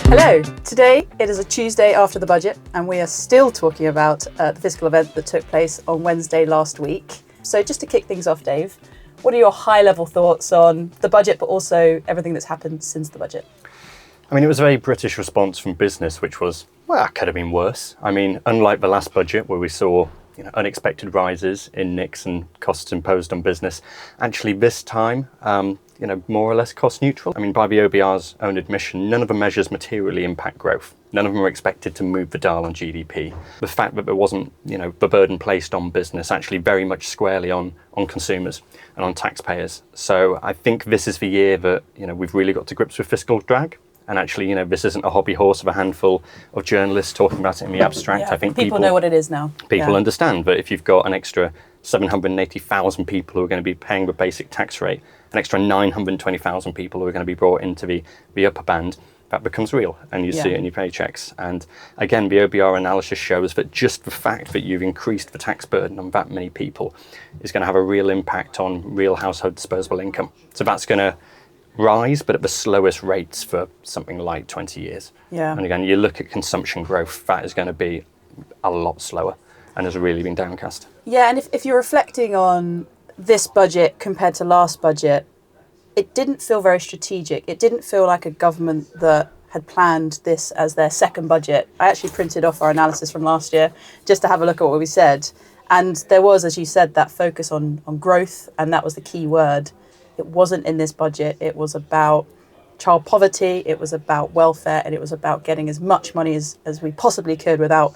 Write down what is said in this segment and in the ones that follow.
Hello, today it is a Tuesday after the budget and we are still talking about the fiscal event that took place on Wednesday last week. So just to kick things off, Dave, what are your high-level thoughts on the budget but also everything that's happened since the budget? I mean, it was a very British response from business, which was, well, it could have been worse. I mean, unlike the last budget where we saw unexpected rises in NICs and costs imposed on business, actually this time, more or less cost neutral. I mean, by the OBR's own admission, none of the measures materially impact growth. None of them are expected to move the dial on GDP. The fact that there wasn't, the burden placed on business actually very much squarely on consumers and on taxpayers. So I think this is the year that, we've really got to grips with fiscal drag. And actually, this isn't a hobby horse of a handful of journalists talking about it in the abstract. Yeah, I think people know what it is now. People understand that if you've got an extra 780,000 people who are going to be paying the basic tax rate, an extra 920,000 people who are going to be brought into the upper band, that becomes real and you see it in your paychecks. And again, the OBR analysis shows that just the fact that you've increased the tax burden on that many people is going to have a real impact on real household disposable income. So that's going to rise, but at the slowest rates for something like 20 years. Yeah. And again, you look at consumption growth, that is going to be a lot slower and has really been downcast. Yeah, and if you're reflecting on this budget compared to last budget, it didn't feel very strategic. It didn't feel like a government that had planned this as their second budget. I actually printed off our analysis from last year just to have a look at what we said. And there was, as you said, that focus on growth, and that was the key word. It wasn't in this budget. It was about child poverty, it was about welfare, and it was about getting as much money as we possibly could without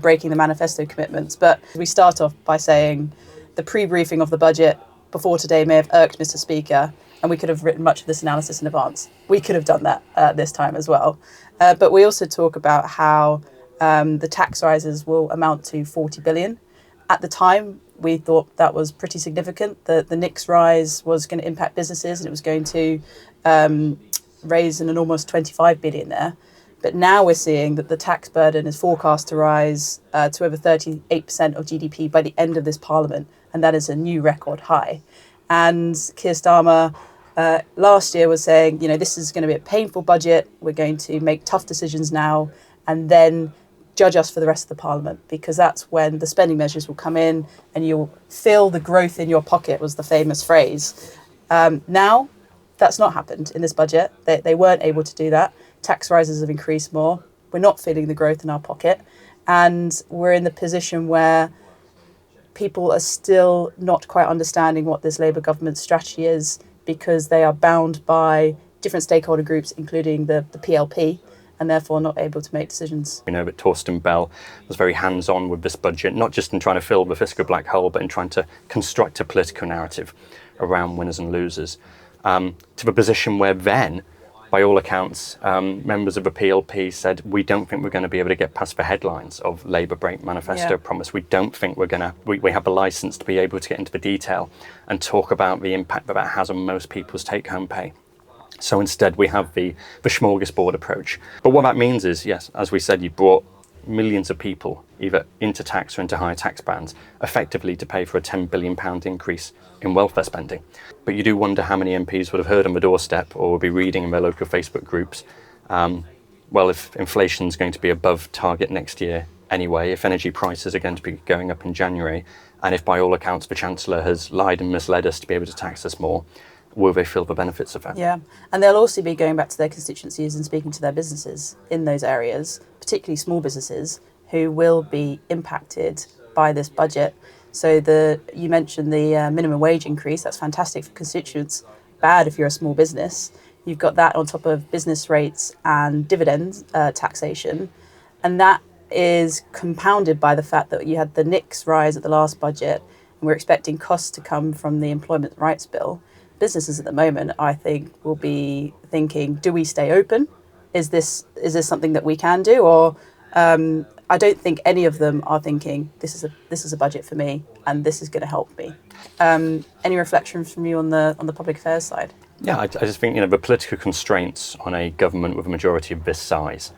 breaking the manifesto commitments. But we start off by saying the pre-briefing of the budget before today may have irked Mr. Speaker, and we could have written much of this analysis in advance. We could have done that this time as well. But we also talk about how the tax rises will amount to 40 billion. At the time, we thought that was pretty significant. The NICs rise was going to impact businesses and it was going to raise an almost 25 billion there. But now we're seeing that the tax burden is forecast to rise to over 38% of GDP by the end of this parliament. And that is a new record high. And Keir Starmer last year was saying, this is going to be a painful budget. We're going to make tough decisions now and then judge us for the rest of the parliament, because that's when the spending measures will come in and you'll feel the growth in your pocket, was the famous phrase. Now, that's not happened in this budget. They weren't able to do that. Tax rises have increased more. We're not feeling the growth in our pocket. And we're in the position where people are still not quite understanding what this Labour government strategy is, because they are bound by different stakeholder groups, including the PLP, and therefore not able to make decisions. We know that Torsten Bell was very hands-on with this budget, not just in trying to fill the fiscal black hole, but in trying to construct a political narrative around winners and losers, to the position where then, by all accounts, members of the PLP said, we don't think we're going to be able to get past the headlines of Labour Break Manifesto promise. We don't think we're going to, we have the licence to be able to get into the detail and talk about the impact that has on most people's take-home pay. So instead, we have the smorgasbord approach. But what that means is, yes, as we said, you brought millions of people either into tax or into higher tax bands, effectively to pay for a £10 billion increase in welfare spending. But you do wonder how many MPs would have heard on the doorstep or would be reading in their local Facebook groups, well, if inflation's going to be above target next year anyway, if energy prices are going to be going up in January, and if by all accounts the Chancellor has lied and misled us to be able to tax us more, will they feel the benefits of that? Yeah, and they'll also be going back to their constituencies and speaking to their businesses in those areas, particularly small businesses, who will be impacted by this budget. So you mentioned the minimum wage increase. That's fantastic for constituents, bad if you're a small business. You've got that on top of business rates and dividend taxation. And that is compounded by the fact that you had the NICs rise at the last budget, and we're expecting costs to come from the Employment Rights Bill. Businesses at the moment, I think, will be thinking, do we stay open? Is this something that we can do? Or I don't think any of them are thinking, this is a budget for me and this is going to help me. Any reflections from you on the public affairs side? Yeah, I just think the political constraints on a government with a majority of this size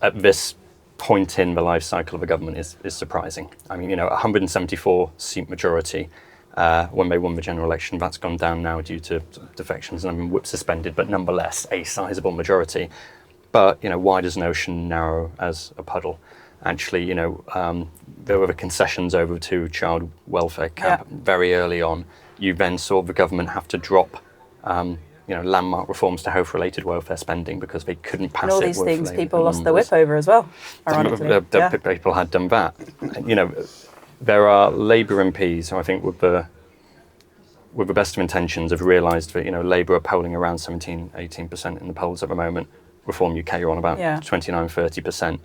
at this point in the life cycle of a government is surprising. I mean, 174 seat majority when they won the general election. That's gone down now due to defections and whip suspended, but nonetheless a sizable majority. But wide as an ocean, narrow as a puddle. Actually, there were the concessions over to child welfare cap very early on. You then saw the government have to drop, landmark reforms to health-related welfare spending because they couldn't pass and all it. these things people lost their whip over as well, ironically. People had done that. There are Labour MPs who I think with the best of intentions have realised that Labour are polling around 17-18% in the polls at the moment. Reform UK are on about 29-30%.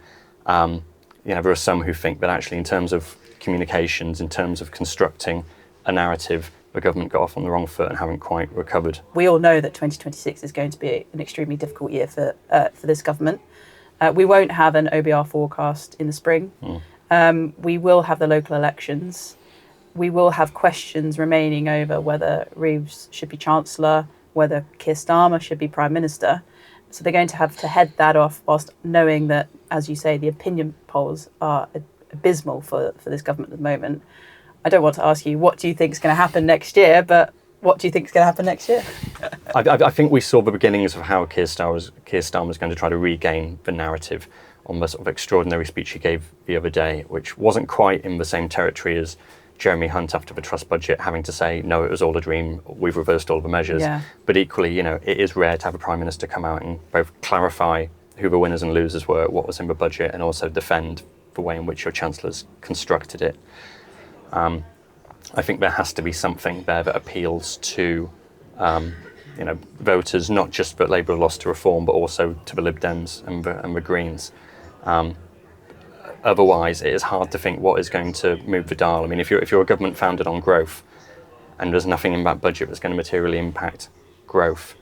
There are some who think that actually in terms of communications, in terms of constructing a narrative, the government got off on the wrong foot and haven't quite recovered. We all know that 2026 is going to be an extremely difficult year for this government. We won't have an OBR forecast in the spring. We will have the local elections. We will have questions remaining over whether Reeves should be Chancellor, whether Keir Starmer should be Prime Minister. So they're going to have to head that off whilst knowing that, as you say, the opinion polls are abysmal for this government at the moment. I don't want to ask you, what do you think is going to happen next year, but what do you think is going to happen next year? I think we saw the beginnings of how Keir Starmer was going to try to regain the narrative on the sort of extraordinary speech he gave the other day, which wasn't quite in the same territory as Jeremy Hunt after the Trust budget having to say, no, it was all a dream, we've reversed all the measures. But equally, it is rare to have a Prime Minister come out and both clarify who the winners and losers were, what was in the budget, and also defend the way in which your Chancellor's constructed it. I think there has to be something there that appeals to voters, not just that Labour lost to Reform, but also to the Lib Dems and the Greens. Otherwise, it is hard to think what is going to move the dial. I mean, if you're a government founded on growth, and there's nothing in that budget that's going to materially impact growth,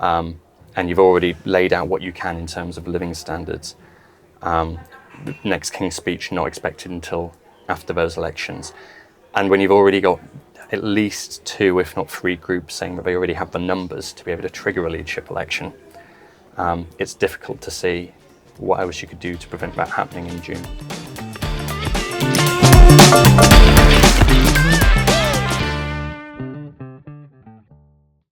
and you've already laid out what you can in terms of living standards, the next King's Speech not expected until after those elections, and when you've already got at least 2, if not 3 groups saying that they already have the numbers to be able to trigger a leadership election, it's difficult to see what else you could do to prevent that happening in June.